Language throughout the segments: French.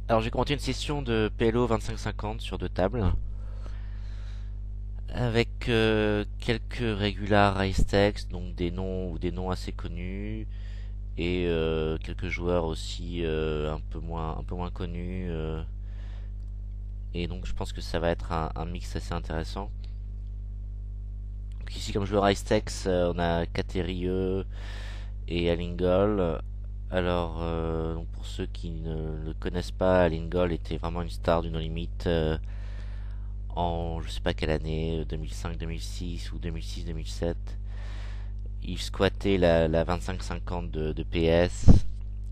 Alors j'ai commenté une session de PLO 25-50 sur deux tables avec quelques regular high stakes, donc des noms ou des noms assez connus et quelques joueurs aussi un peu moins connus et donc je pense que ça va être un mix assez intéressant. Donc ici comme joueur high stakes, on a Katerieux et Alingol. Alors donc pour ceux qui ne le connaissent pas, Alingol était vraiment une star du No Limit en je sais pas quelle année, 2005, 2006 ou 2006, 2007. Il squattait la 25-50 de PS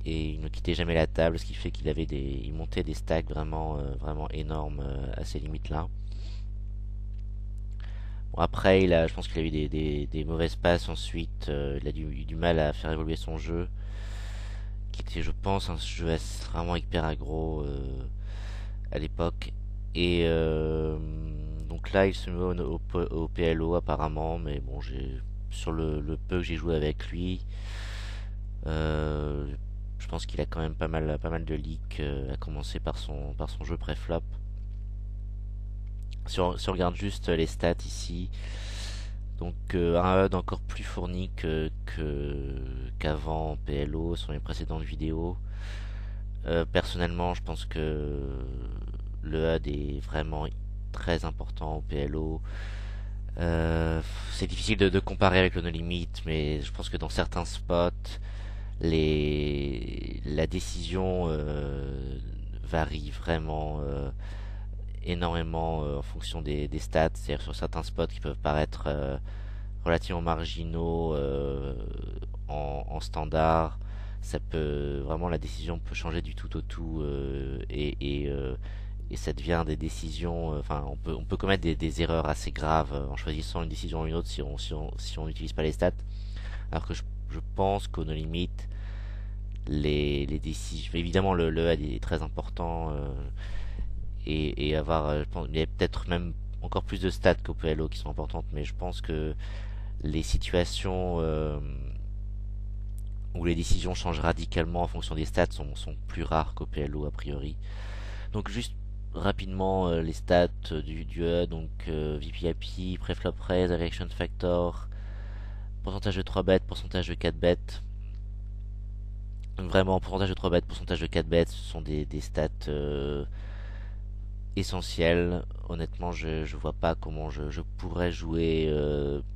et il ne quittait jamais la table, ce qui fait il montait des stacks vraiment, vraiment énormes à ces limites-là. Bon, après, je pense qu'il a eu des mauvaises passes ensuite. Il a eu du mal à faire évoluer son jeu, qui était, je pense, un jeu vraiment hyper aggro à l'époque. Et donc là, il se met au PLO apparemment, mais bon, sur le peu que j'ai joué avec lui, euh, je pense qu'il a quand même pas mal de leaks, à commencer par son jeu pré-flop. Si on regarde juste les stats ici, donc un HUD encore plus fourni qu'avant PLO sur les précédentes vidéos. Personnellement, je pense que le HUD est vraiment très important au PLO. C'est difficile de comparer avec le No Limit, mais je pense que dans certains spots, la décision varie vraiment énormément en fonction des stats. C'est-à-dire sur certains spots qui peuvent paraître relativement marginaux en standard, ça peut vraiment la décision peut changer du tout au tout et ça devient des décisions. Enfin, on peut commettre des erreurs assez graves en choisissant une décision ou une autre si on n'utilise pas les stats. Alors que je pense qu'au No Limit, les décisions, évidemment le HUD est très important et avoir, je pense, il y a peut-être même encore plus de stats qu'au PLO qui sont importantes, mais je pense que les situations où les décisions changent radicalement en fonction des stats sont plus rares qu'au PLO a priori. Donc juste rapidement les stats du HUD, donc VPIP, preflop raise, reaction factor, pourcentage de 3 bêtes, pourcentage de 4 bêtes. Donc vraiment pourcentage de 3 bêtes, pourcentage de 4 bêtes, ce sont des stats essentielles. Honnêtement, je vois pas comment je pourrais jouer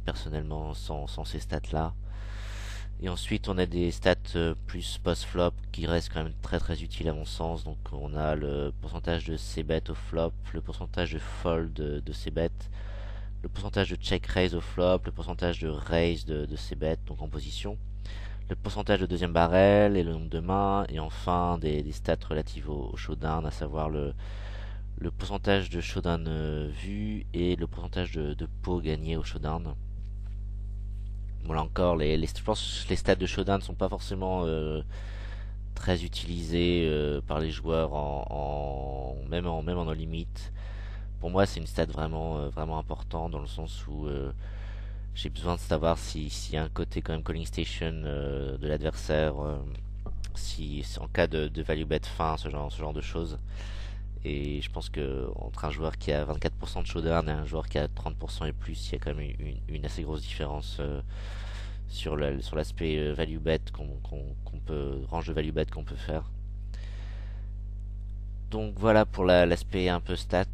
personnellement sans ces stats là. Et ensuite, on a des stats plus post-flop qui restent quand même très utiles à mon sens. Donc, on a le pourcentage de c-bet au flop, le pourcentage de fold de c-bet, le pourcentage de check raise au flop, le pourcentage de raise de c-bet, donc en position, le pourcentage de deuxième barrel et le nombre de mains, et enfin des stats relatives au showdown, à savoir le pourcentage de showdown vu et le pourcentage de pot gagné au showdown. Bon là encore, je pense que les stats de showdown ne sont pas forcément très utilisés par les joueurs même en no limit. Pour moi, c'est une stat vraiment vraiment important dans le sens où j'ai besoin de savoir s'il y a un côté quand même calling station de l'adversaire, si en cas de value bet fin, ce genre de choses. Et je pense que entre un joueur qui a 24% de showdown et un joueur qui a 30% et plus, il y a quand même une assez grosse différence sur l'aspect value bet qu'on peut range de value bet qu'on peut faire. Donc voilà pour l'aspect un peu stat.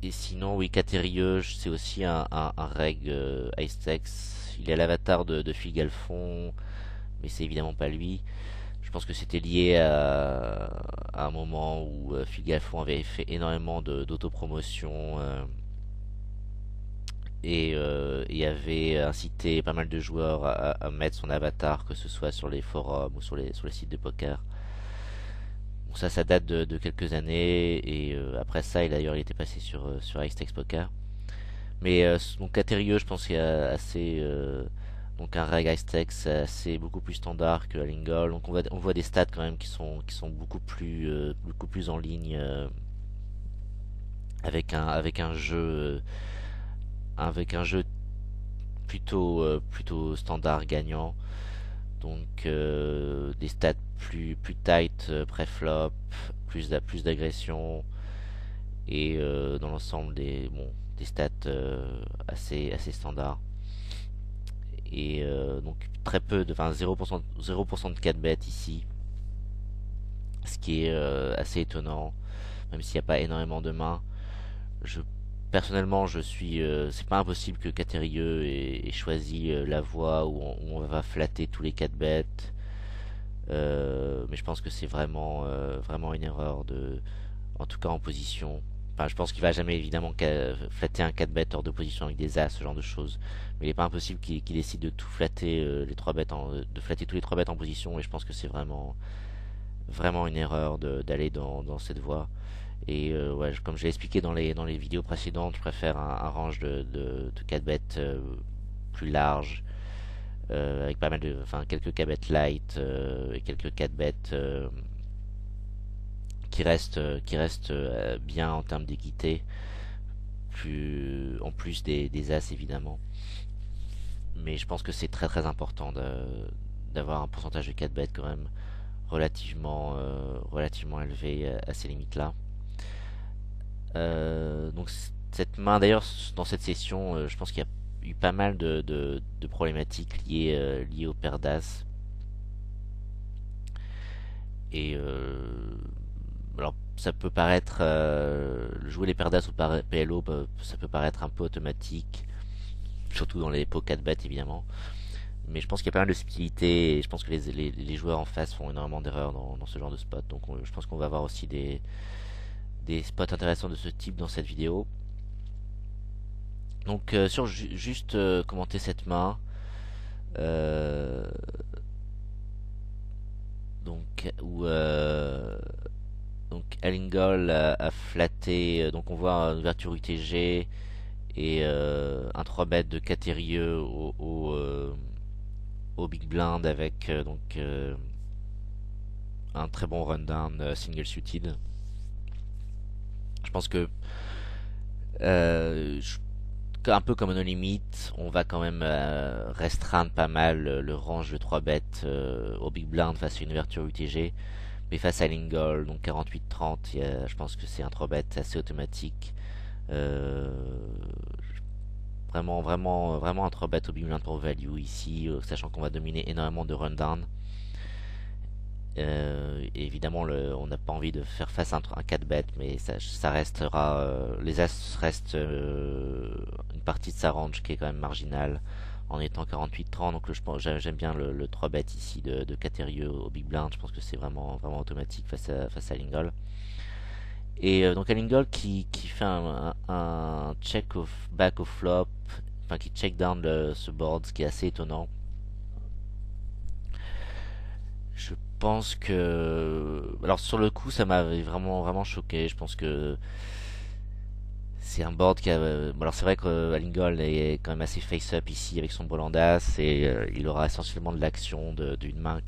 Et sinon, oui, Catérieux, c'est aussi un reg high stakes. Il est l'avatar de Phil Galfond, mais c'est évidemment pas lui. Je pense que c'était lié à un moment où Phil Galfond avait fait énormément d'autopromotion et avait incité pas mal de joueurs à mettre son avatar, que ce soit sur les forums ou sur les sites de poker. Bon, ça date de quelques années et après ça, il était passé sur Hextex Poker. Mais donc Caterieux, je pense qu'il y a assez donc un reg Hextex assez beaucoup plus standard que Lingol. Donc on voit des stats quand même qui sont beaucoup plus en ligne avec un jeu plutôt standard gagnant. Donc des stats plus tight pré-flop, plus d'agression et dans l'ensemble des stats assez standards. Et donc très peu de, enfin 0% de 4 bêtes ici, ce qui est assez étonnant, même s'il n'y a pas énormément de mains. Je Personnellement, c'est pas impossible que Caterieux ait choisi la voie où on va flatter tous les 4 bêtes. Mais je pense que c'est vraiment une erreur en tout cas en position. Enfin, je pense qu'il va jamais évidemment flatter un 4 bêtes hors de position avec des as, ce genre de choses. Mais il n'est pas impossible qu'il décide de tout flatter les 3 bêtes de flatter tous les 3 bêtes en position. Et je pense que c'est vraiment une erreur d'aller dans cette voie. Et ouais, comme j'ai expliqué dans les vidéos précédentes, je préfère un range de 4 bêtes plus large, avec pas mal quelques 4 bêtes light et quelques 4 bêtes qui restent bien en termes d'équité, en plus des as évidemment. Mais je pense que c'est très très important d'avoir un pourcentage de 4 bêtes quand même relativement élevé à ces limites-là. Donc cette main, d'ailleurs, dans cette session, je pense qu'il y a eu pas mal de problématiques liées au pair d'as. Et alors ça peut paraître jouer les paires d'as ou par PLO, ça peut paraître un peu automatique, surtout dans les pots 4 bêtes évidemment. Mais je pense qu'il y a pas mal de subtilités et je pense que les joueurs en face font énormément d'erreurs dans ce genre de spot. Donc je pense qu'on va avoir aussi des spots intéressants de ce type dans cette vidéo. Donc juste commenter cette main. Euh, donc où donc Alingol a flatté, donc on voit une ouverture UTG et un 3 bet de Catérieux au Big Blind avec un très bon rundown single suited. Je pense que euh, un peu comme No Limit, on va quand même restreindre pas mal le range de 3 bêtes au Big Blind face à une ouverture UTG. Mais face à Lingol, donc 48-30, je pense que c'est un 3 bet assez automatique. Euh, vraiment un 3 bet au Big Blind pour value ici, sachant qu'on va dominer énormément de rundown. Et évidemment, on n'a pas envie de faire face à un 4 bet, mais ça restera. Les As restent une partie de sa range qui est quand même marginale en étant 48-30. Donc j'aime bien le 3 bet ici de Catérieux au Big Blind. Je pense que c'est vraiment automatique face à Lingol. Et donc à Lingol qui fait un check back au flop, enfin qui check down ce board, ce qui est assez étonnant. Je pense que, alors sur le coup, ça m'avait vraiment choqué. Je pense que c'est un board qui a. Alors c'est vrai que Alingol est quand même assez face-up ici avec son Bolandas et il aura essentiellement de l'action d'une main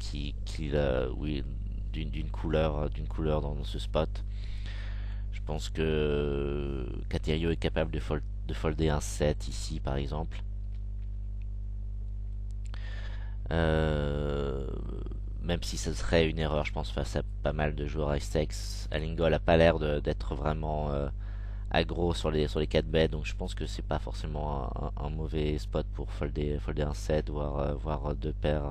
oui, d'une couleur dans ce spot. Je pense que Caterieux est capable de folder un 7 ici par exemple. Euh, Même si ce serait une erreur, je pense, face à pas mal de joueurs high stakes. Alingol a pas l'air d'être vraiment aggro sur les 4 bêtes, donc je pense que c'est pas forcément un mauvais spot pour folder un 7, voire deux paires.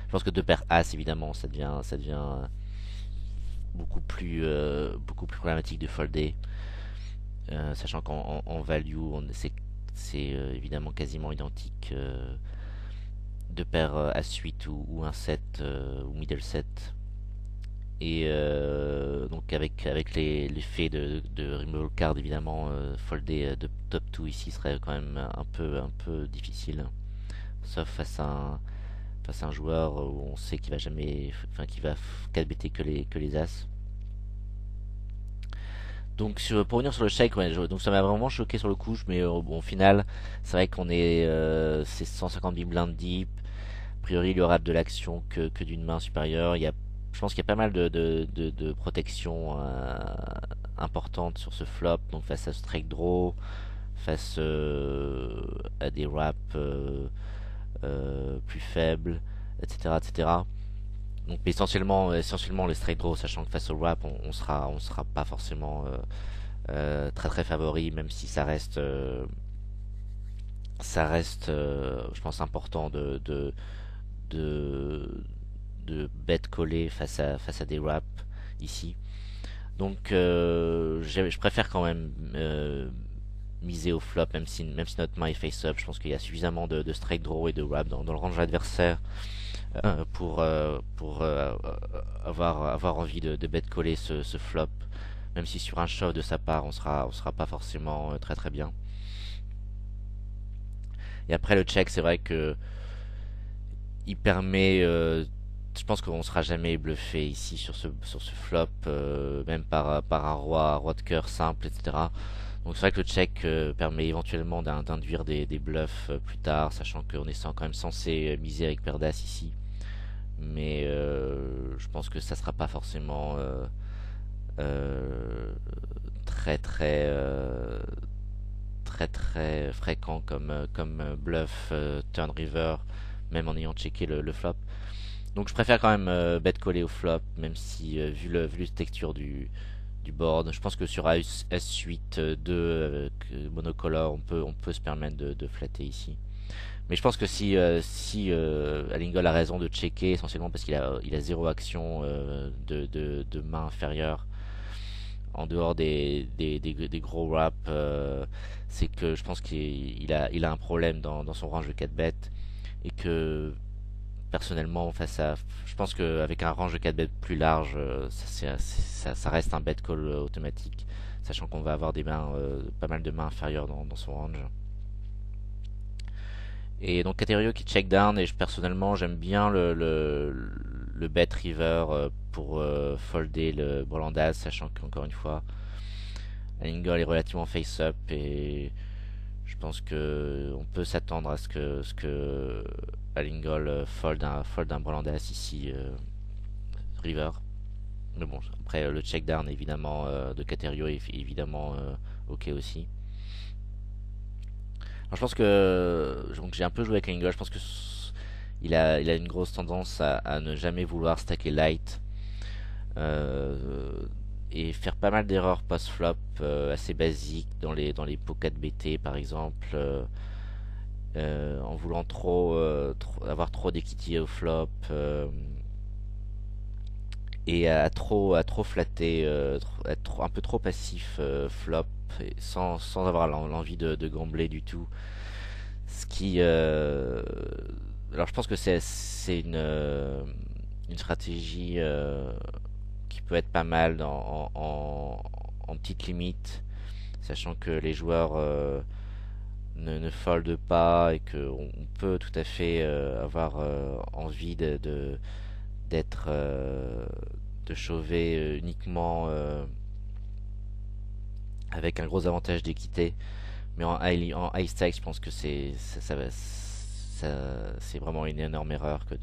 Je pense que deux paires As, évidemment, ça devient beaucoup plus problématique de folder, sachant qu'en value, c'est évidemment quasiment identique. Deux paires à suite ou un 7 ou middle set. Et donc avec l'effet de removal card évidemment, folder de top 2 ici serait quand même un peu difficile. Sauf face à un joueur où on sait qu'il va jamais, enfin qu'il va 4 bt que les as. Donc pour revenir sur le shake, ouais, donc ça m'a vraiment choqué sur le coup, mais au final, c'est vrai qu'on c'est 150 big blind deep. A priori, il y aura de l'action que d'une main supérieure. Je pense qu'il y a pas mal de protections importantes sur ce flop. Donc face à strike draw, face à des wraps plus faibles, etc., etc. Donc, mais essentiellement les straight draws, sachant que face au wrap, on sera pas forcément très très favori, même si ça reste, je pense, important de, de bet coller face à des wraps ici. Donc, je préfère quand même miser au flop, même si notre main est face-up. Je pense qu'il y a suffisamment de straight draw et de wrap dans le range adversaire pour avoir envie de bet coller ce flop. Même si sur un shove de sa part, on sera pas forcément très très bien. Et après le check, c'est vrai que il permet, je pense qu'on sera jamais bluffé ici sur ce flop, même par un roi de cœur simple, etc. Donc c'est vrai que le check permet éventuellement d'induire des bluffs plus tard, sachant qu'on est quand même censé miser avec paire d'as ici. Mais je pense que ça sera pas forcément euh, très très très très fréquent comme bluff turn river, même en ayant checké le flop. Donc je préfère quand même bet coller au flop, même si vu la texture du board, je pense que sur S8 2 monocolore, on peut se permettre de flatter ici. Mais je pense que si Alingol a raison de checker, essentiellement parce il a zéro action de main inférieure, en dehors des gros wraps, c'est que je pense il a un problème dans son range de 4 bêtes, et que personnellement, je pense qu'avec un range de 4 bêtes plus large, ça reste un bet call automatique, sachant qu'on va avoir pas mal de mains inférieures dans son range. Et donc Caterio qui check down, et personnellement j'aime bien le bet river pour folder le Brolandas, sachant qu'encore une fois Alingol est relativement face up, et je pense que on peut s'attendre à ce que Alingol fold un Brolandas ici river. Mais bon, après le check down évidemment de Caterio est évidemment ok aussi. Alors, je pense que donc j'ai un peu joué avec Alingol. Je pense que il a une grosse tendance à ne jamais vouloir stacker light, euh, et faire pas mal d'erreurs post-flop assez basiques dans les pocket BT par exemple, en voulant avoir trop d'equity au flop, et à trop flatter, un peu trop passif flop, sans avoir l'envie de gambler du tout. Ce qui, alors je pense que c'est une stratégie qui peut être pas mal en petite limite, sachant que les joueurs ne foldent pas, et qu'on peut tout à fait avoir envie d'être de chauver uniquement avec un gros avantage d'équité. Mais en high stakes, je pense que c'est vraiment une énorme erreur que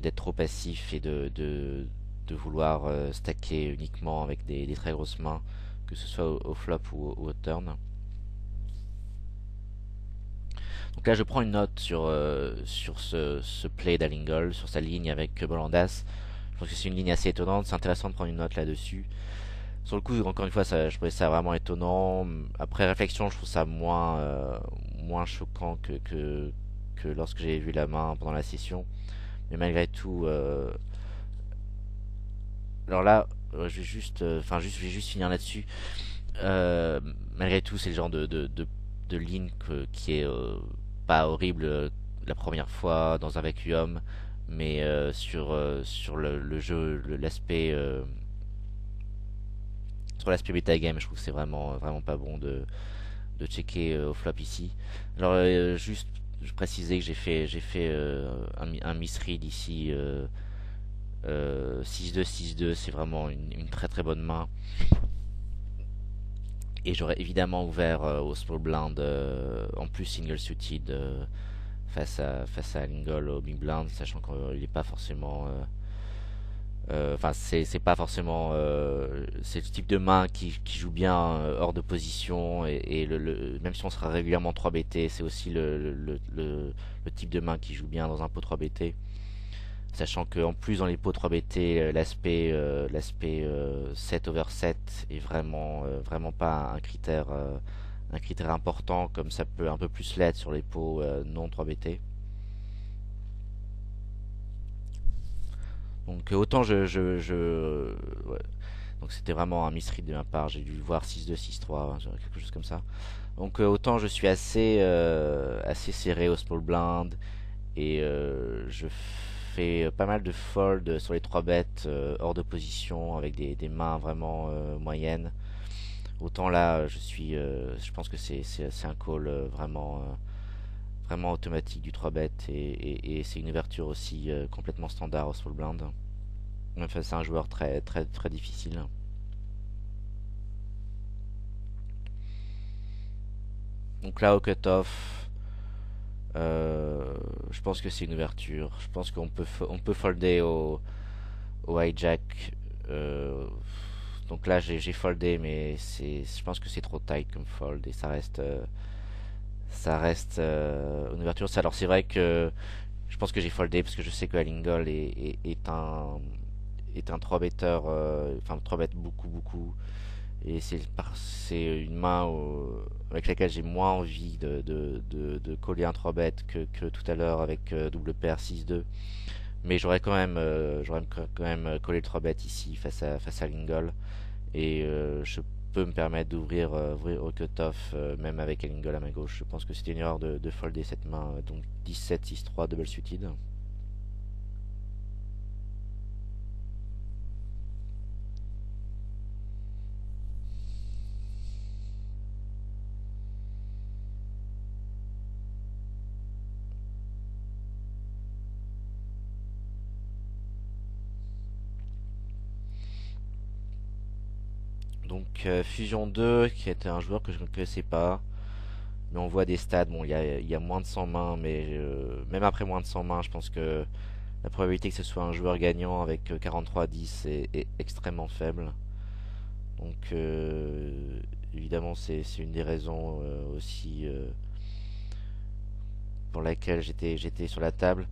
d'être trop passif et de vouloir stacker uniquement avec des très grosses mains, que ce soit au flop ou au turn. Donc là, je prends une note sur ce play d'Alingol, sur sa ligne avec Bolandas. Je pense que c'est une ligne assez étonnante. C'est intéressant de prendre une note là-dessus. Sur le coup, encore une fois, je trouvais ça vraiment étonnant. Après réflexion, je trouve ça moins choquant que lorsque j'ai vu la main pendant la session. Mais malgré tout, alors là, je vais juste finir là-dessus. Malgré tout, c'est le genre de ligne qui est pas horrible la première fois dans un vacuum, mais sur le jeu, sur l'aspect metagame, je trouve que c'est vraiment pas bon de checker au flop ici. Alors juste, je précisais que j'ai fait un misread ici. 6-2, 6-2, c'est vraiment une très très bonne main. Et j'aurais évidemment ouvert au small blind, en plus single suited, face à Lingol au big blind, sachant qu'il n'est pas forcément Enfin, c'est pas forcément. C'est le type de main qui joue bien hors de position. Et même si on sera régulièrement 3 BT, c'est aussi le type de main qui joue bien dans un pot 3 BT. Sachant qu'en plus, dans les pots 3 BT, l'aspect 7 over 7 est vraiment pas un critère important comme ça peut un peu plus l'être sur les pots non 3 BT. Donc autant ouais. Donc c'était vraiment un misread de ma part. J'ai dû voir 6-2, 6-3, hein, quelque chose comme ça. Donc autant je suis assez serré au small blind et je fais pas mal de fold sur les 3 bêtes hors de position avec des mains vraiment moyennes. Autant là, je pense que c'est un call vraiment automatique du 3 bet et c'est une ouverture aussi complètement standard au small blind. Enfin, c'est un joueur très très très difficile. Donc là au cutoff, je pense que c'est une ouverture. Je pense on peut folder au hijack. Euh, donc là j'ai foldé mais je pense que c'est trop tight comme fold et ça reste une ouverture. Alors c'est vrai que je pense que j'ai foldé parce que je sais que Alingol est un 3 better, enfin 3 bet beaucoup beaucoup. Et c'est une main avec laquelle j'ai moins envie de coller un 3 bet que tout à l'heure avec double paire 6-2. Mais j'aurais quand même collé le 3 bet ici face à Lingol. Et je peux me permettre ouvrir au cutoff même avec Lingol à ma gauche. Je pense que c'était une erreur de folder cette main. Donc 17-6-3 double suited. Donc Fusion 2 qui était un joueur que je ne connaissais pas. Mais on voit des stats, bon, il y a moins de 100 mains, mais même après moins de 100 mains, je pense que la probabilité que ce soit un joueur gagnant avec 43-10 est extrêmement faible. Donc, évidemment, c'est une des raisons aussi pour laquelle j'étais sur la table.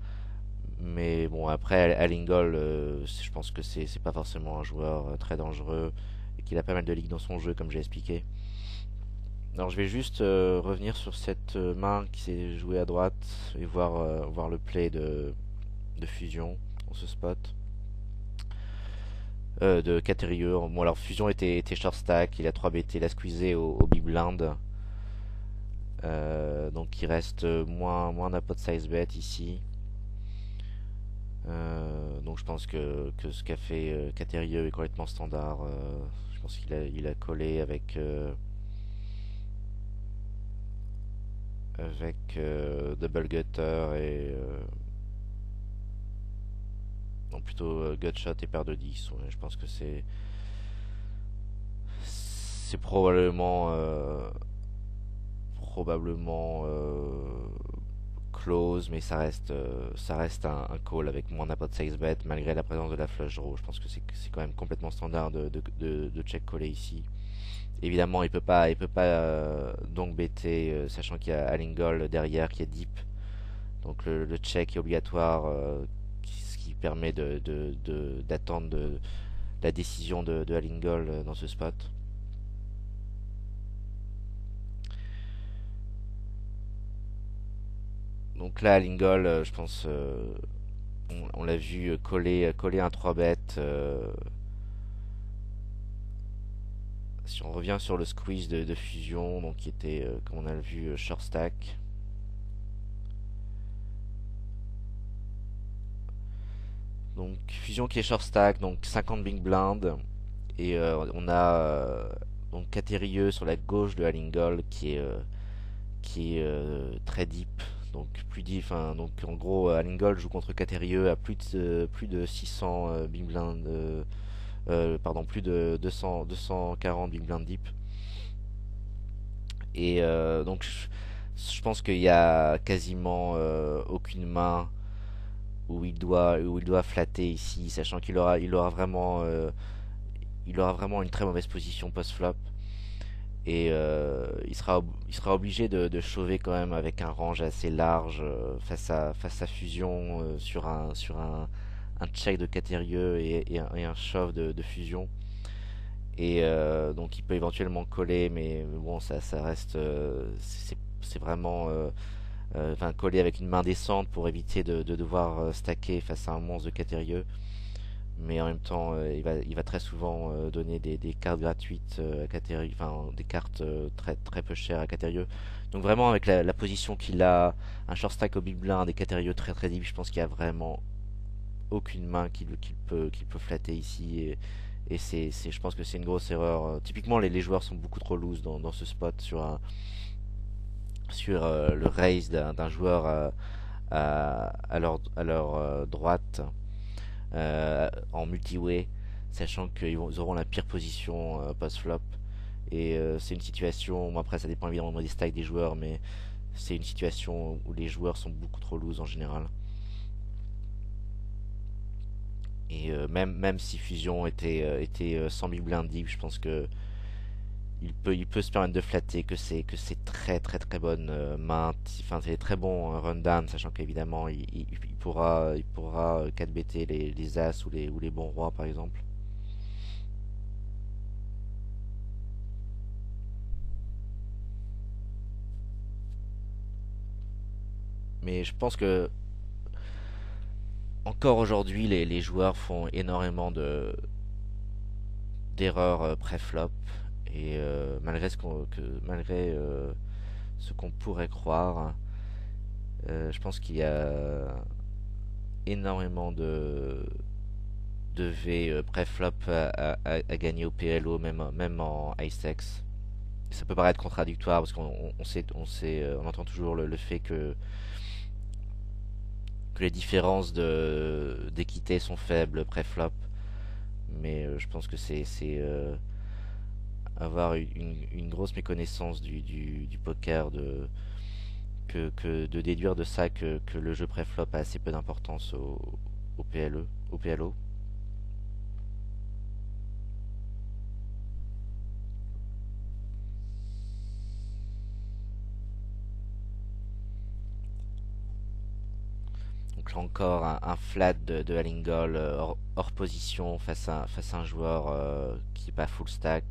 Mais bon, après, Alingol, je pense que c'est pas forcément un joueur très dangereux et qu'il a pas mal de ligues dans son jeu, comme j'ai expliqué. Alors je vais juste revenir sur cette main qui s'est jouée à droite et voir le play de Fusion dans ce spot. De Caterieux. Bon alors Fusion était short stack, il a 3 BT, il a squeezé au big blind. Donc il reste moins d'un pot size bet ici. Donc je pense que ce qu'a fait Caterieux est complètement standard. Je pense il a collé avec double gutter et non plutôt gutshot et paire de 10. Ouais, je pense que c'est probablement close, mais ça reste un call avec moins d'un pot de 6 bet malgré la présence de la flush draw. Je pense que c'est quand même complètement standard de check coller ici. Évidemment, il peut pas donc bêter, sachant qu'il y a Alingol derrière qui est deep. Donc le check est obligatoire, ce qui permet d'attendre la décision de Alingol dans ce spot. Donc là, Alingol, je pense, on l'a vu coller un 3 bet. Si on revient sur le squeeze de Fusion, donc qui était, comme on a vu, short stack. Donc Fusion qui est short stack, donc 50 big blind. Et on a donc Caterieux sur la gauche de Alingol qui est très deep. Donc plus deep, enfin, donc en gros Alingol joue contre Caterieux à plus de 600 big blind, pardon, plus de 240 big blind deep. Et donc je pense qu'il y a quasiment aucune main où il doit flatter ici, sachant il aura vraiment une très mauvaise position post-flop. Et il sera obligé de shove quand même avec un range assez large face à fusion un check de Caterieux et un shove de fusion. Et donc il peut éventuellement coller, mais bon, ça reste. C'est vraiment. Enfin, coller avec une main descente pour éviter de devoir stacker face à un monstre de Caterieux. Mais en même temps, il va très souvent donner des cartes gratuites à Caterieux, enfin des cartes très, très peu chères à Caterieux. Donc vraiment, avec la position qu'il a, un short stack au big blind, des Caterieux très très deep, je pense qu'il y a vraiment aucune main qu'il peut flatter ici. Et je pense que c'est une grosse erreur. Typiquement, les joueurs sont beaucoup trop loose dans ce spot sur le raise d'un joueur à leur droite en multi-way, sachant ils auront la pire position post-flop. Et c'est une situation, bon, après ça dépend évidemment des stacks des joueurs, mais c'est une situation où les joueurs sont beaucoup trop loose en général. Et même si Fusion était 100 big blind deep, je pense que il peut se permettre de flatter que c'est très très très bonne main, enfin c'est très bon rundown, sachant qu'évidemment il pourra 4BT les As ou les bons rois par exemple. Mais je pense que encore aujourd'hui les joueurs font énormément d'erreurs pré-flop et malgré ce qu'on pourrait croire, je pense qu'il y a énormément de V pré-flop à gagner au PLO, même en high-stakes. Ça peut paraître contradictoire parce on entend toujours le fait que les différences d'équité sont faibles pré-flop. Mais je pense que c'est avoir une grosse méconnaissance du poker que de déduire de ça que le jeu pré-flop a assez peu d'importance au PLE, au PLO. Donc là encore un flat de Allingol hors position face à un joueur qui n'est pas full stack.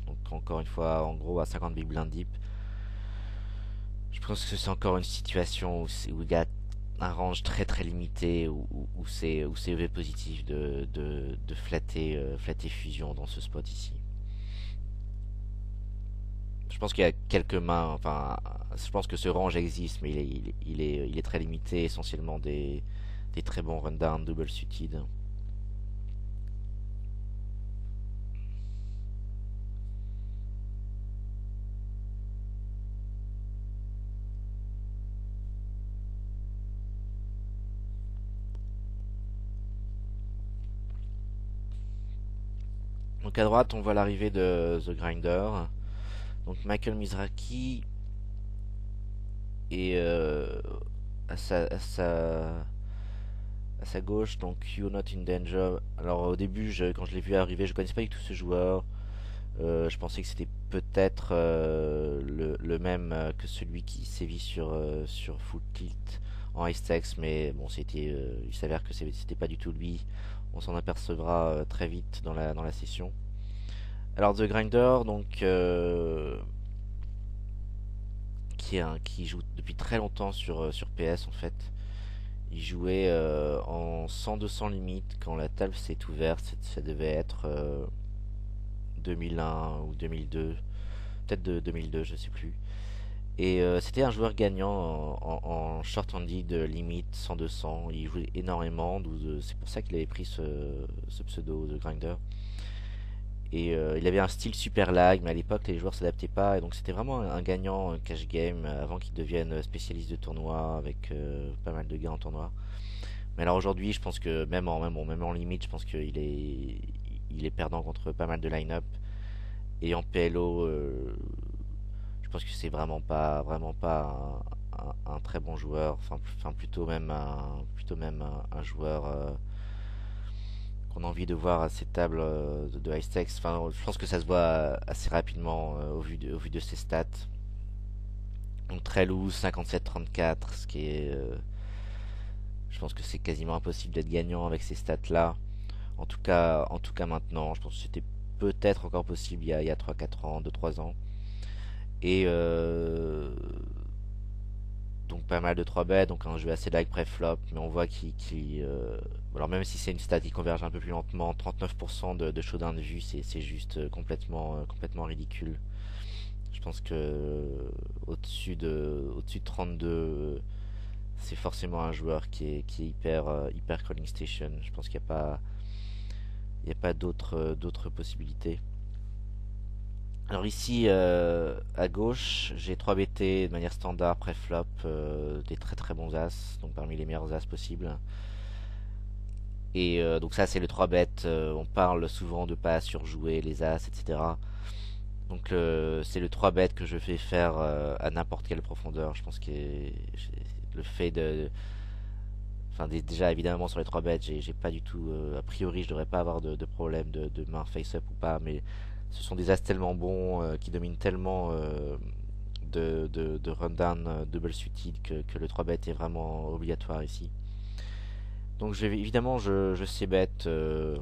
Donc encore une fois, en gros à 50 big blind deep. Je pense que c'est encore une situation où il y a un range très très limité où c'est EV positif de flatter fusion dans ce spot ici. Je pense qu'il y a quelques mains, enfin, je pense que ce range existe, mais il est très limité, essentiellement des très bons rundown double suited. Donc à droite, on voit l'arrivée de The Grinder. Donc Michael Mizraki et à sa gauche, donc You're Not in Danger. Alors au début, quand je l'ai vu arriver, je connaissais pas du tout ce joueur. Je pensais que c'était peut-être le même que celui qui sévit sur Full Tilt en Ice Tex, mais bon, il s'avère que c'était pas du tout lui. On s'en apercevra très vite dans la session. Alors The Grinder, donc qui joue depuis très longtemps sur PS en fait. Il jouait en 100-200 limite quand la table s'est ouverte. Ça devait être 2001 ou 2002, peut-être de 2002, je sais plus. Et c'était un joueur gagnant en short-handed limite 100-200. Il jouait énormément, c'est pour ça qu'il avait pris ce pseudo de Grinder. Et il avait un style super lag, mais à l'époque les joueurs s'adaptaient pas, et donc c'était vraiment un gagnant cash game avant qu'il devienne spécialiste de tournoi avec pas mal de gains en tournoi. Mais alors aujourd'hui, je pense que même en limite, je pense il est perdant contre pas mal de line-up. Et en PLO, je pense que c'est vraiment pas un très bon joueur, enfin plutôt même un joueur qu'on a envie de voir à cette table de high stakes. Enfin, je pense que ça se voit assez rapidement au vu de ses stats. Donc très loose, 57-34, ce qui est, je pense que c'est quasiment impossible d'être gagnant avec ces stats-là. En tout cas maintenant, je pense que c'était peut-être encore possible il y a 3-4 ans, 2-3 ans. Et donc pas mal de 3 bêtes, donc un jeu assez like pré-flop, mais on voit alors même si c'est une stat qui converge un peu plus lentement, 39% de showdown de vue, c'est juste complètement ridicule. Je pense que au-dessus de 32, c'est forcément un joueur qui est hyper calling station. Je pense il y a pas d'autres possibilités. Alors ici, à gauche, j'ai 3 BT de manière standard, pré-flop, des très bons as, donc parmi les meilleurs as possibles. Et donc ça c'est le 3 bet, on parle souvent de pas surjouer les as, etc. Donc c'est le 3 bet que je fais faire à n'importe quelle profondeur. Je pense que le fait de... Enfin déjà évidemment sur les 3 bets, j'ai pas du tout... a priori je devrais pas avoir de problème de main face-up ou pas, mais ce sont des as tellement bons, qui dominent tellement de rundown double suited que le 3 bet est vraiment obligatoire ici. Donc évidemment je sais bet le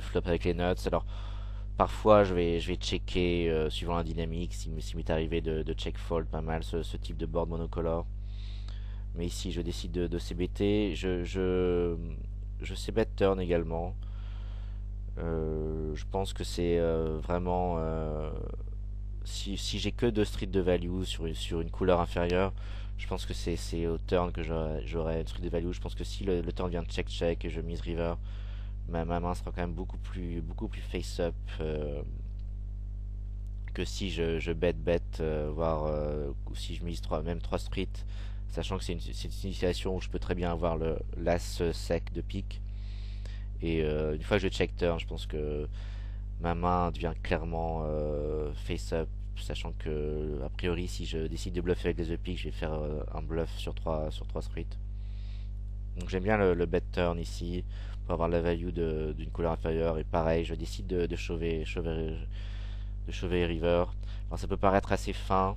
flop avec les nuts. Alors parfois je vais checker suivant la dynamique si m'est arrivé de check fold pas mal ce type de board monocolore. Mais ici je décide de CBT. Je sais bet turn également. Je pense que c'est vraiment si j'ai que deux streets de value sur une couleur inférieure, je pense que c'est au turn que j'aurai une street de value. Je pense que si le turn vient de check et je mise river, ma main sera quand même beaucoup plus face up que si je bet voire ou si je mise même 3 streets, sachant que c'est une situation où je peux très bien avoir le l'as sec de pique. Et une fois que je check turn, je pense que ma main devient clairement face up, sachant que a priori si je décide de bluffer avec les up je vais faire un bluff sur 3 streets. Donc j'aime bien le bet turn ici pour avoir la value d'une couleur inférieure, et pareil je décide de shove river. Alors ça peut paraître assez fin,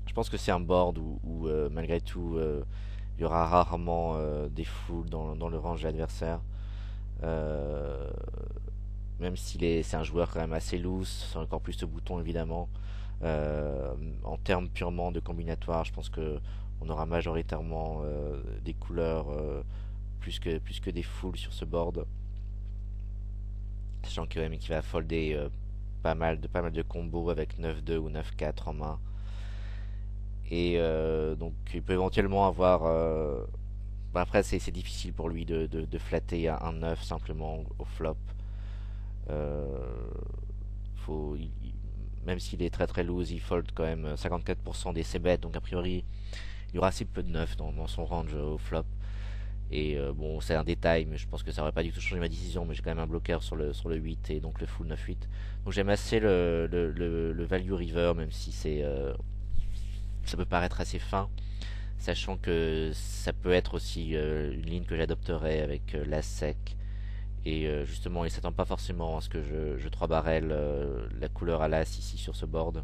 je pense que c'est un board où malgré tout il y aura rarement des foules dans le range de l'adversaire. Euh, Même c'est un joueur quand même assez loose, c'est encore plus de boutons évidemment. En termes purement de combinatoire, je pense que on aura majoritairement des couleurs plus que des foules sur ce board. Sachant que même qu'il va folder pas mal de combos avec 9-2 ou 9-4 en main. Et donc il peut éventuellement avoir... Bon, après c'est difficile pour lui de flatter un 9 simplement au flop. Euh, faut, Même s'il est très loose, il fold quand même 54% des c-bets, donc a priori il y aura assez peu de 9 dans son range au flop. Et bon, c'est un détail, mais je pense que ça aurait pas du tout changé ma décision, mais j'ai quand même un bloqueur sur le 8 et donc le full 9-8. Donc j'aime assez le value river, même si ça peut paraître assez fin, sachant que ça peut être aussi une ligne que j'adopterais avec l'as sec. Et justement, il s'attend pas forcément à ce que je 3 barrel la couleur à l'as ici sur ce board.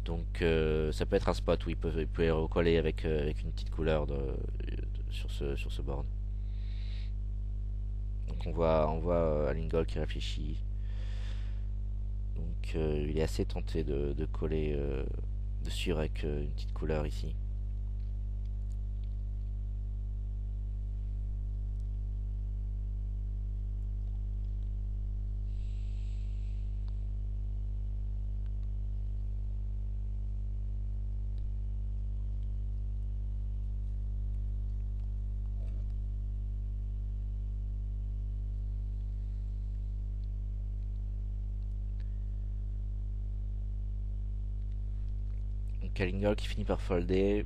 Donc ça peut être un spot où il peut recoller avec une petite couleur sur ce board. Donc on voit Alingol qui réfléchit. Donc il est assez tenté de coller, de suivre avec une petite couleur ici. Donc Alingol qui finit par folder.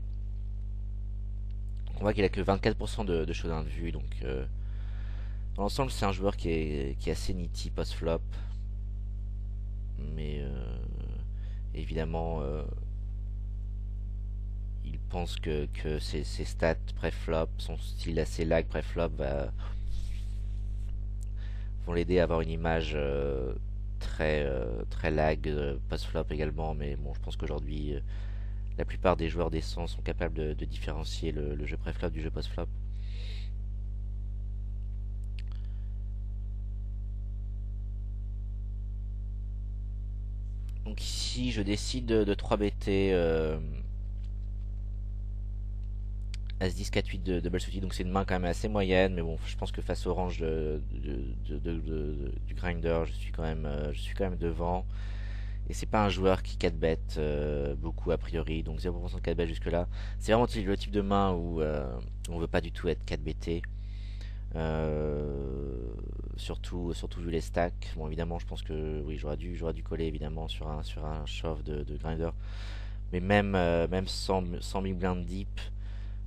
On voit qu'il a que 24% de showdown de vue, donc dans l'ensemble c'est un joueur qui est assez nitty post-flop. Mais Évidemment, il pense que ses stats pré-flop, son style assez lag pré-flop vont l'aider à avoir une image très lag post-flop également. Mais bon, je pense qu'aujourd'hui, la plupart des joueurs décents sont capables de différencier le jeu pré-flop du jeu post-flop. Donc ici, je décide de 3-BT As-10, 4-8 de double suited, donc c'est une main quand même assez moyenne, mais bon, je pense que face au range du grinder, je suis quand même devant. Et c'est pas un joueur qui 4-bet beaucoup a priori, donc 0% de 4-bet jusque là. C'est vraiment le type de main où on veut pas du tout être 4-betté. Surtout vu les stacks. Bon, évidemment, je pense que oui, j'aurais dû coller évidemment sur un shove de grinder. Mais même sans big blind deep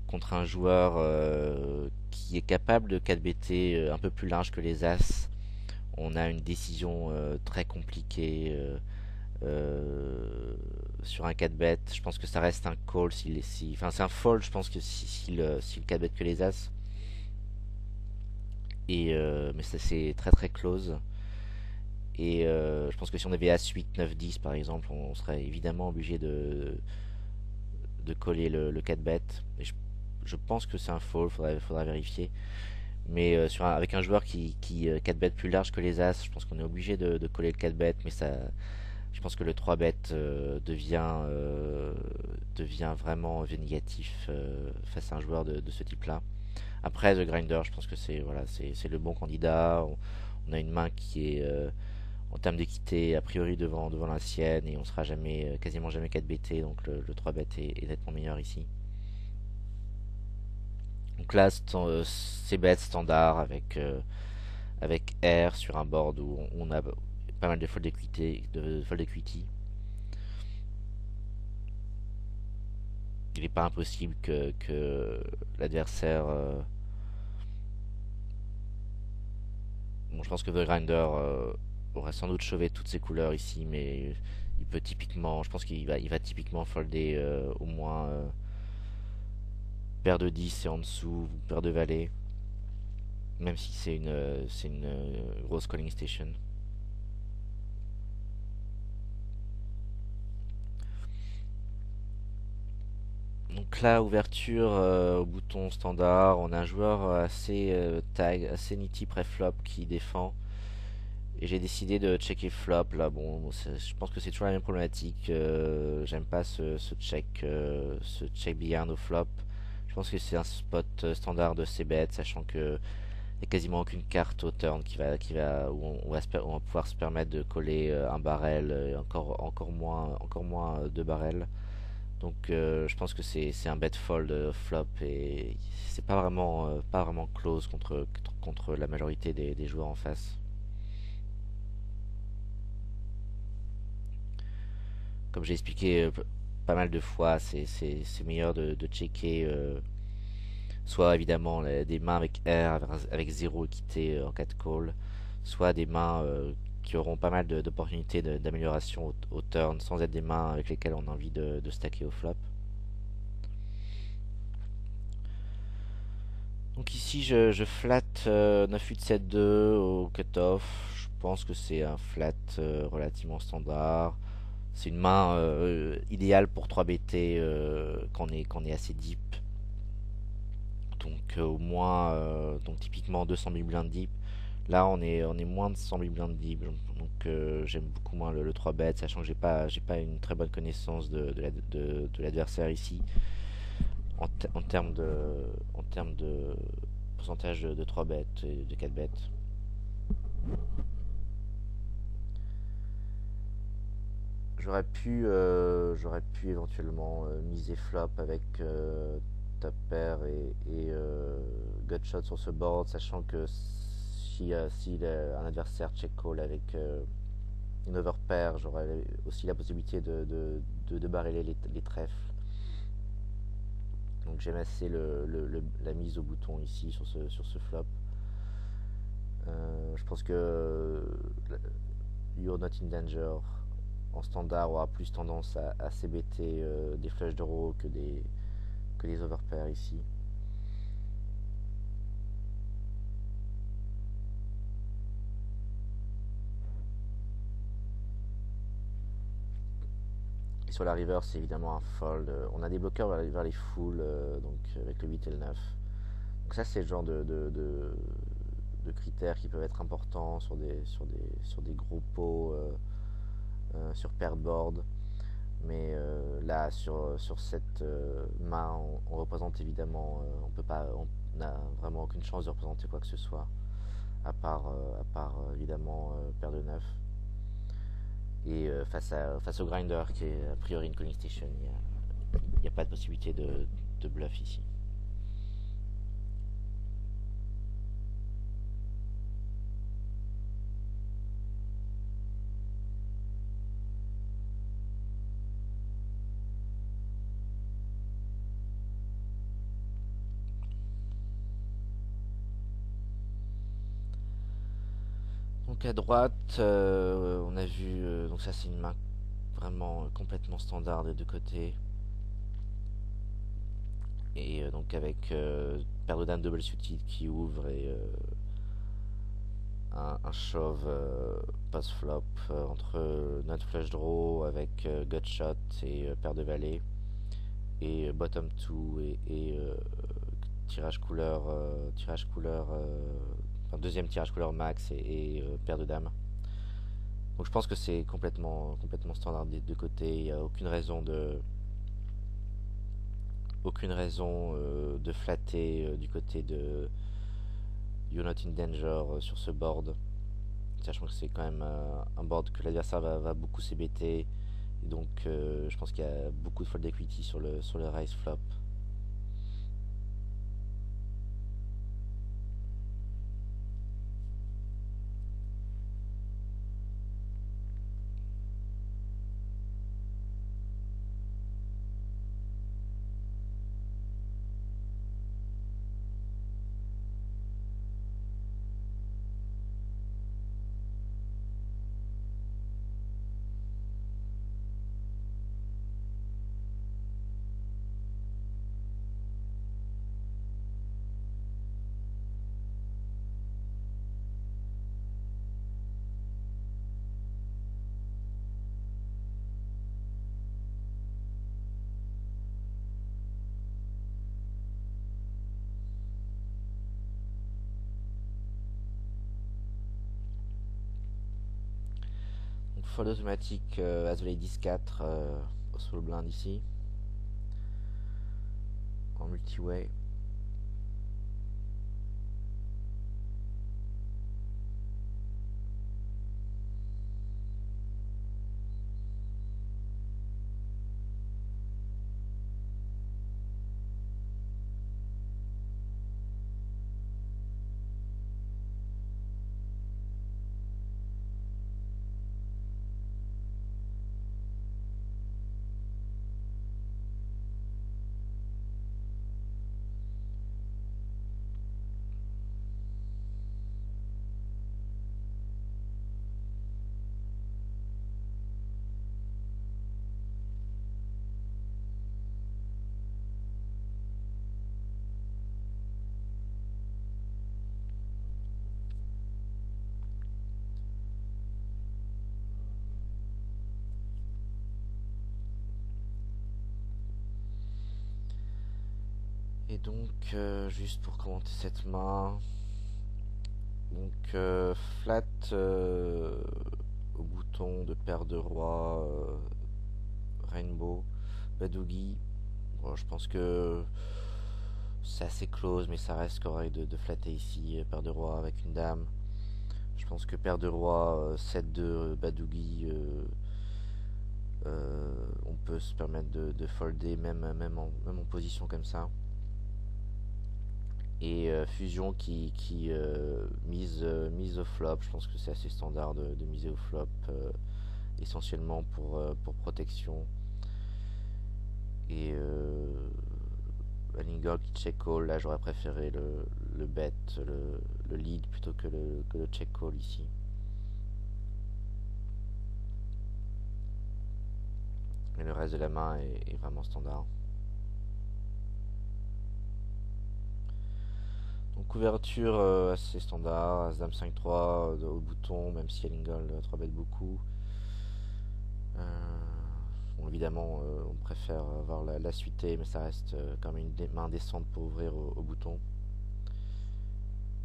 contre un joueur qui est capable de 4-BT un peu plus large que les As, on a une décision très compliquée sur un 4-bet. Je pense que ça reste un call enfin c'est un fold, je pense que s'il 4-bet que les As. Mais ça c'est très close. Et je pense que si on avait As 8, 9, 10 par exemple, on serait évidemment obligé de coller le 4-bet. Et je pense que c'est un fold, faudra vérifier. Mais avec un joueur qui 4-bet plus large que les As, je pense qu'on est obligé de coller le 4-bet. Mais ça, je pense que le 3-bet devient vraiment négatif face à un joueur de ce type-là. Après, The Grinder, je pense que c'est le bon candidat. On a une main qui est en termes d'équité a priori devant la sienne et on sera quasiment jamais 4-BT, donc le 3-bet est nettement meilleur ici. Donc là, c'est bet standard avec R sur un board où on a pas mal de fold equity. Il n'est pas impossible que l'adversaire. Bon, je pense que The Grinder aurait sans doute chauvé toutes ses couleurs ici, mais il peut typiquement. Je pense il va typiquement folder au moins paire de 10 et en dessous, paire de valet. Même si c'est une grosse calling station. Donc là, ouverture au bouton standard. On a un joueur assez nitty pré-flop qui défend. Et j'ai décidé de checker flop. Là, bon, je pense que c'est toujours la même problématique. J'aime pas ce check behind au flop. Je pense que c'est un spot standard de c-bet, sachant que il n'y a quasiment aucune carte au turn où on va pouvoir se permettre de coller un barrel, encore moins deux barrels. Donc je pense que c'est un bet fold flop et c'est pas vraiment close contre la majorité des joueurs en face. Comme j'ai expliqué pas mal de fois, c'est meilleur de checker soit évidemment des mains avec R avec zéro équité en 4 call, soit des mains qui auront pas mal d'opportunités d'amélioration au turn sans être des mains avec lesquelles on a envie de stacker au flop. Donc ici je flatte 9-8-7-2 au cutoff. Je pense que c'est un flat relativement standard. C'est une main idéale pour 3-BT quand on est assez deep. Donc au moins, donc typiquement 200 000 blindes deep. Là on est moins de 100 000 blindes deep. Donc j'aime beaucoup moins le 3-bet, sachant que j'ai pas une très bonne connaissance de l'adversaire ici. En termes de pourcentage de 3 bets et de 4 bets. J'aurais pu éventuellement miser flop avec top pair et gutshot sur ce board, sachant que si un adversaire check call avec une overpair, j'aurais aussi la possibilité de barreler les trèfles. Donc j'aime assez la mise au bouton ici sur ce flop. Je pense que You're Not in Danger en standard aura plus tendance à CBT des flush draws que des overpairs ici. Et sur la river, c'est évidemment un fold. On a des bloqueurs vers les foules, donc avec le 8 et le 9. Donc ça, c'est le genre de critères qui peuvent être importants sur des gros pots, sur pair de board. Mais là, sur cette main, on représente évidemment, on n'a vraiment aucune chance de représenter quoi que ce soit, à part évidemment paire de 9. Et face au grinder, qui est a priori une calling station, il n'y a pas de possibilité de bluff ici. Donc à droite, on a vu, donc ça c'est une main vraiment complètement standard des deux côtés. Et donc avec paire de dames double suited qui ouvre et un shove post-flop entre not flush draw avec gut shot et paire de valet. Et bottom 2 et tirage couleur, enfin, deuxième tirage couleur max et paire de dames. Donc je pense que c'est complètement standard des deux côtés. Il n'y a aucune raison de flatter du côté de You're Not in Danger sur ce board, sachant que c'est quand même un board que l'adversaire va beaucoup CBT. Et donc je pense qu'il y a beaucoup de fold equity sur le raise flop. Donc fold automatique As Valet 10-4 au solo blind ici en multi-way. Et donc, juste pour commenter cette main, donc flat au bouton de paire de roi, rainbow, badougi. Bon, je pense que c'est assez close, mais ça reste correct de flatter ici, paire de roi avec une dame. Je pense que paire de roi, 7-2, badougi, on peut se permettre de folder même en position comme ça. Et fusion qui mise au flop. Je pense que c'est assez standard de miser au flop, essentiellement pour protection. Et Lingor qui check call, là j'aurais préféré le bet, le lead plutôt que le check call ici. Mais le reste de la main est vraiment standard. Donc couverture assez standard, As-Dame 5-3 au bouton, même si Elingol 3 bête beaucoup. Bon, évidemment, on préfère avoir la suitée, mais ça reste quand même une main décente pour ouvrir au bouton.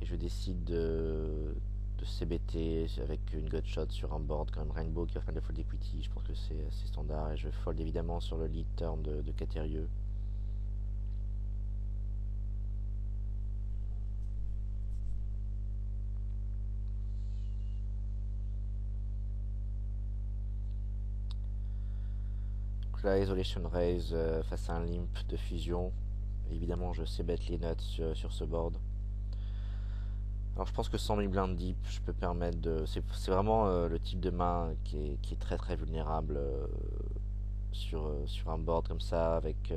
Et je décide de CBT avec une gutshot sur un board quand même Rainbow qui va faire de fold equity. Je pense que c'est assez standard et je fold évidemment sur le lead turn de Catérieux. Donc là, Isolation Raise face à un limp de fusion. Et évidemment, je CBet les nuts sur ce board. Alors je pense que 100 000 blindes deep, je peux permettre de... C'est vraiment le type de main qui est très très vulnérable sur un board comme ça avec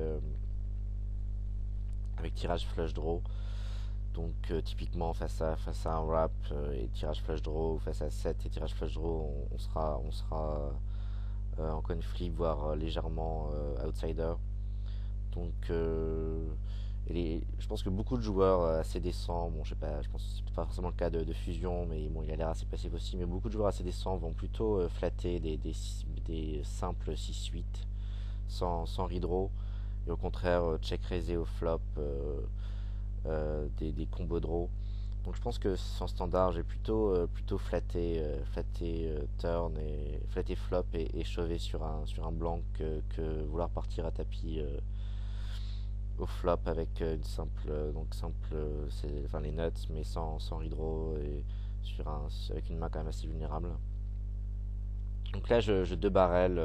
tirage flush draw. Donc typiquement face à un wrap et tirage flush draw, face à 7 et tirage flush draw, on sera en coin flip, voire légèrement outsider. Donc je pense que beaucoup de joueurs assez décents, bon je sais pas, je pense que c'est pas forcément le cas de fusion, mais bon il a l'air assez passif aussi, mais beaucoup de joueurs assez décents vont plutôt flatter des simples 6-8 sans redraw, et au contraire check raisé au flop des combos draw. Donc je pense que sans standard, j'ai plutôt flatté turn et flatté flop et chauvé sur un blanc que vouloir partir à tapis au flop avec une simple enfin les nuts mais sans redraw et avec une main quand même assez vulnérable. Donc là je deux barrel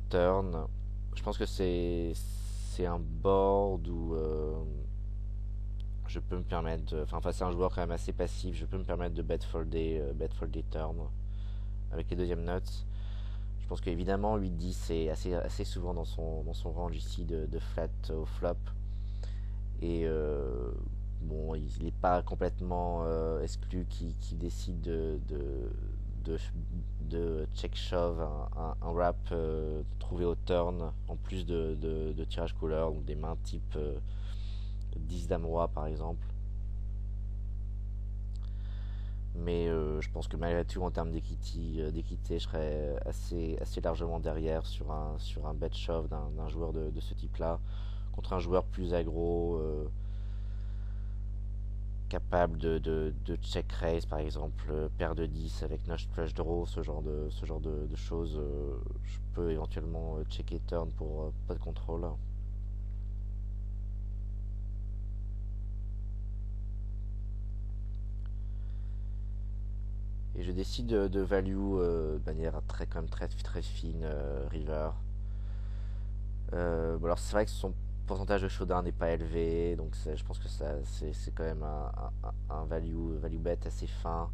turn. Je pense que c'est un board où je peux me permettre, enfin face à un joueur quand même assez passif, je peux me permettre de bet folder turn avec les deuxièmes nuts. Je pense qu'évidemment 8-10 c'est assez souvent dans son range ici de flat au flop. Et bon, il n'est pas complètement exclu qui décide de, de check shove un wrap trouvé au turn en plus de tirage couleur, donc des mains type 10 dame roi par exemple. Mais je pense que malgré tout en termes d'équité, je serais assez largement derrière sur un bet shove d'un joueur de ce type là contre un joueur plus aggro capable de check raise par exemple paire de 10 avec notch flush draw, ce genre de choses. Je peux éventuellement checker turn pour pas de contrôle. Et je décide de value de manière quand même très fine river. Bon, alors c'est vrai que son pourcentage de showdown n'est pas élevé, donc je pense que c'est quand même un value bet assez fin.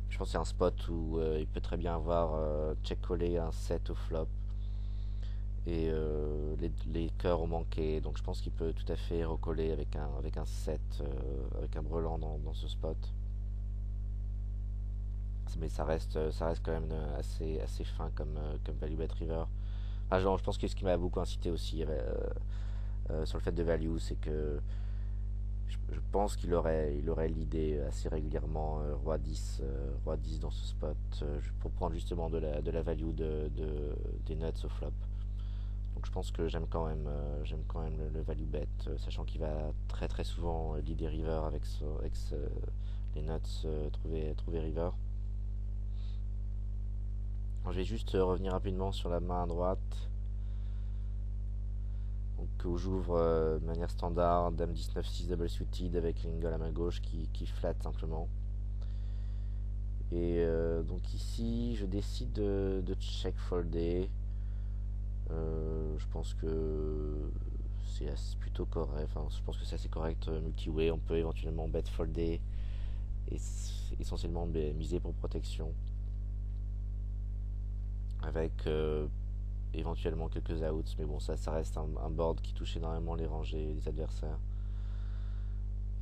Je pense que c'est un spot où il peut très bien avoir check collé un 7 au flop et les cœurs ont manqué, donc je pense qu'il peut tout à fait recoller avec un 7 avec un brelan dans ce spot. Mais ça reste quand même assez fin comme value bet river. Ah, genre, je pense que ce qui m'a beaucoup incité aussi sur le fait de value, c'est que je pense qu'il aurait l'idée assez régulièrement roi 10 dans ce spot pour prendre justement de la value des nuts au flop. Donc je pense que j'aime quand même le value bet, sachant qu'il va très souvent leader river avec les nuts trouver river. Alors, je vais juste revenir rapidement sur la main à droite. Donc où j'ouvre de manière standard, dame 19-6 double suited avec l'ingol à ma gauche qui flatte simplement. Et donc ici je décide de check folder. Je pense que c'est plutôt correct, enfin je pense que c'est assez correct multi-way. On peut éventuellement bet folder et essentiellement miser pour protection avec éventuellement quelques outs, mais bon ça reste un board qui touche énormément les rangées des adversaires.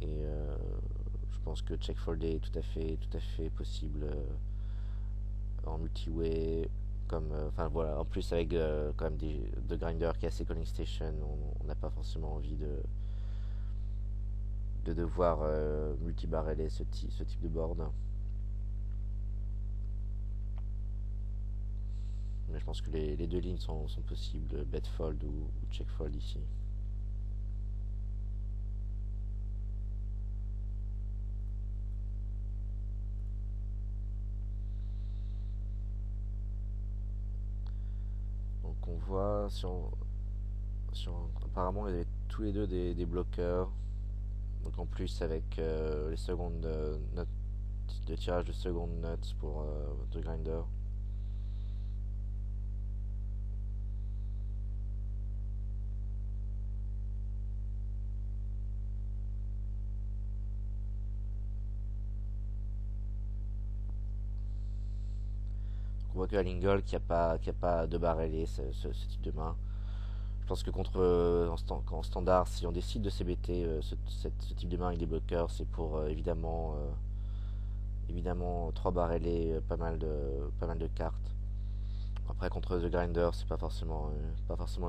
Et je pense que check folder est tout à fait possible en multi-way. Comme, enfin voilà, en plus avec quand même de grinder qui est assez calling station, on n'a pas forcément envie de devoir multibarreler ce type de board. Mais je pense que les deux lignes sont possibles, bet fold ou check fold ici. Donc on voit apparemment il y avait tous les deux des bloqueurs. Donc en plus avec les secondes notes de tirage de secondes notes pour The Grinder. On voit que à l'Ingle qu'il n'y a pas de barrelé ce type de main. Je pense que contre en standard, si on décide de CBT ce type de main avec des bloqueurs, c'est pour évidemment 3 barrelés, pas mal de cartes. Après contre The Grinder, c'est pas forcément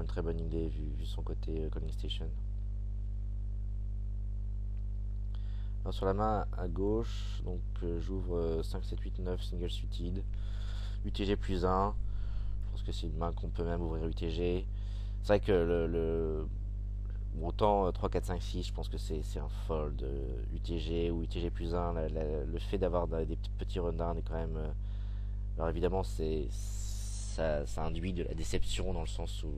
une très bonne idée vu son côté calling station. Alors sur la main à gauche, donc j'ouvre 5, 7, 8, 9 single suited. UTG plus 1. Je pense que c'est une main qu'on peut même ouvrir UTG. C'est vrai que autant 3, 4, 5, 6, je pense que c'est un fold UTG ou UTG plus 1. Le fait d'avoir des petits rundowns est quand même. Alors évidemment, ça induit de la déception dans le sens où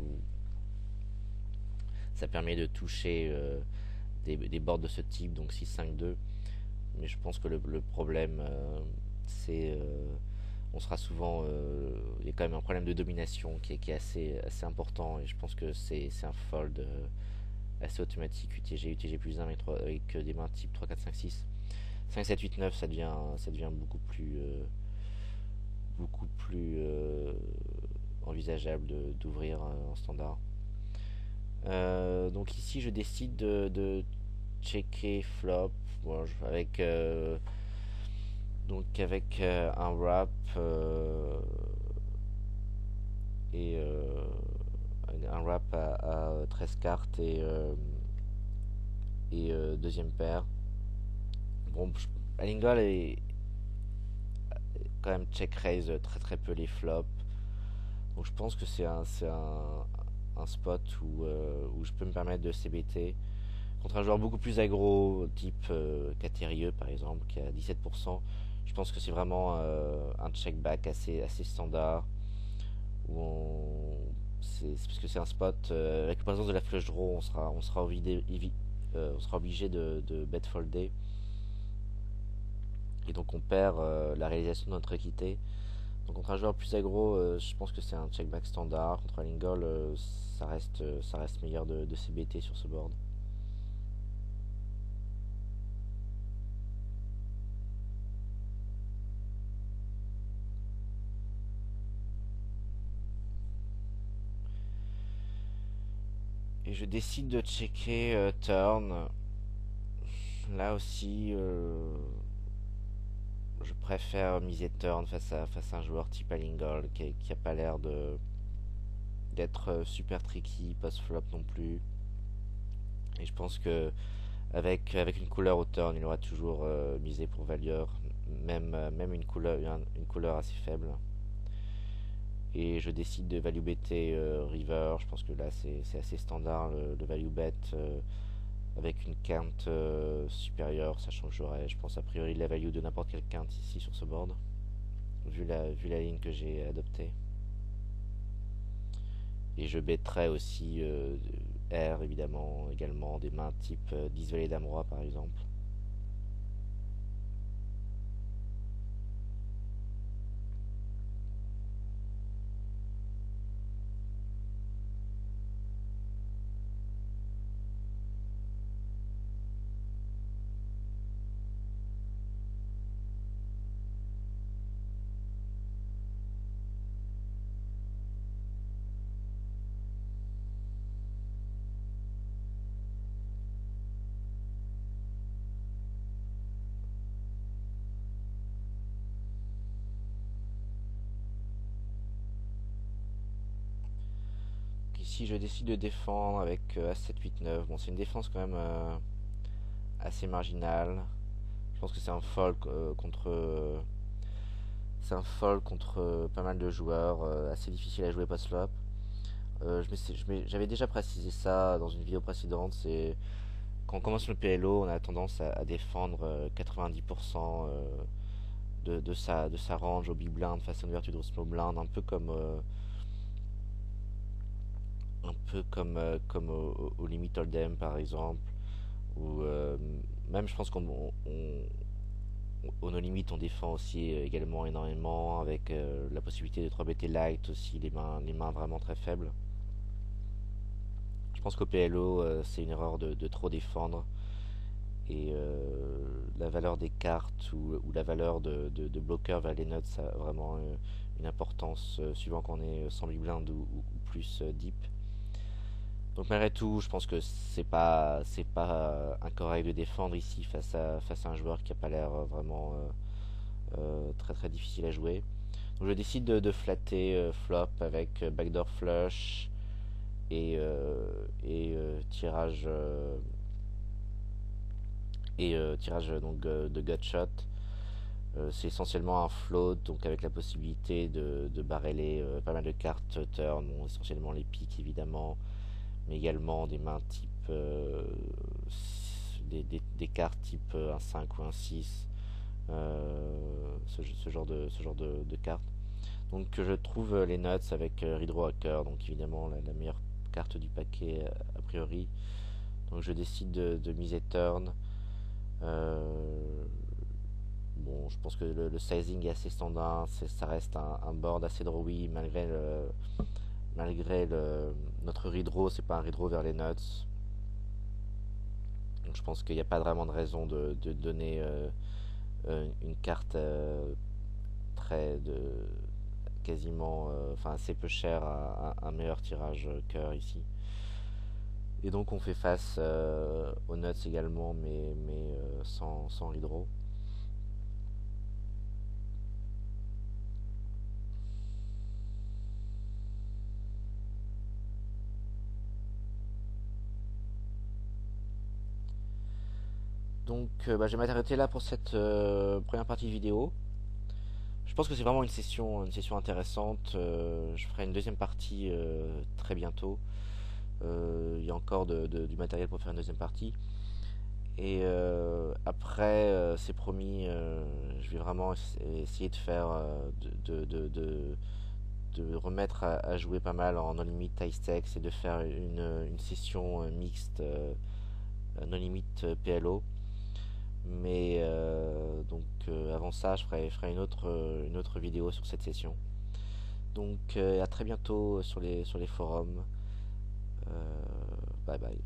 ça permet de toucher des boards de ce type, donc 6, 5, 2. Mais je pense que le problème, c'est. On sera souvent. Il y a quand même un problème de domination qui est assez important, et je pense que c'est un fold assez automatique UTG plus 1 avec des mains type 3, 4, 5, 6. 5, 7, 8, 9, ça devient beaucoup plus envisageable d'ouvrir en standard. Donc ici, je décide de checker flop avec un wrap et un wrap à 13 cartes et deuxième paire. Bon, Alingol est quand même check raise très très peu les flops. Donc je pense que un spot où je peux me permettre de CBT contre un joueur beaucoup plus aggro, type Catérieux par exemple, qui a 17%. Je pense que c'est vraiment un check back assez standard. Où parce que c'est un spot avec la présence de la flush draw, on sera obligé de bet folder. Et donc on perd la réalisation de notre équité. Donc contre un joueur plus aggro, je pense que c'est un check back standard. Contre un Lingol, ça reste meilleur de CBT sur ce board. Et je décide de checker turn. Là aussi, je préfère miser turn face à un joueur type Alingol qui a pas l'air d'être super tricky post-flop non plus. Et je pense que avec une couleur au turn, il aura toujours misé pour value, même une couleur assez faible. Et je décide de value better river. Je pense que là c'est assez standard le value bet avec une quinte supérieure, ça changerait. Je pense a priori la value de n'importe quelle quinte ici sur ce board, vu la ligne que j'ai adoptée. Et je betterai aussi R évidemment, également des mains type 10 valet dame roi par exemple. ici je décide de défendre avec As 7 8 9. Bon, c'est une défense quand même assez marginale. Je pense que c'est un fold c'est un fold contre pas mal de joueurs, assez difficile à jouer post-flop. J'avais déjà précisé ça dans une vidéo précédente. C'est quand on commence le PLO, on a tendance à défendre 90% de sa range au big blind face à une ouverture de small blind, comme au limit hold'em par exemple, ou même je pense au no limit on défend aussi également énormément avec la possibilité de 3BT light aussi, les mains vraiment très faibles. Je pense qu'au PLO c'est une erreur de trop défendre, et la valeur des cartes ou la valeur de bloqueur vers les nuts a vraiment une importance suivant qu'on est sans big blind ou plus deep. Donc malgré tout, je pense que c'est pas incorrect de défendre ici face à un joueur qui a pas l'air vraiment très très difficile à jouer. Donc je décide de flatter flop avec backdoor flush et tirage donc de gutshot. C'est essentiellement un float, donc avec la possibilité de barreler pas mal de cartes turn, bon, essentiellement les piques évidemment, mais également des mains type des cartes type un 5 ou un 6, ce genre de cartes. Donc je trouve les nuts avec Hydro Hacker, donc évidemment la meilleure carte du paquet a priori. Donc je décide de miser turn. Bon, je pense que le sizing est assez standard, ça reste un board assez drawy malgré notre redraw, c'est pas un redraw vers les nuts. Donc je pense qu'il n'y a pas vraiment de raison de donner une carte très de quasiment enfin assez peu cher à un meilleur tirage cœur ici. Et donc on fait face aux nuts également, mais sans redraw. Donc je vais m'arrêter là pour cette première partie de vidéo. Je pense que c'est vraiment une session intéressante. Je ferai une deuxième partie très bientôt. Il y a encore du matériel pour faire une deuxième partie. Et après, c'est promis, je vais vraiment essayer de faire, de remettre à jouer pas mal en no-limit high stakes et de faire une session mixte no-limit PLO. Mais avant ça, je ferai une autre vidéo sur cette session. Donc à très bientôt sur les forums. Bye bye.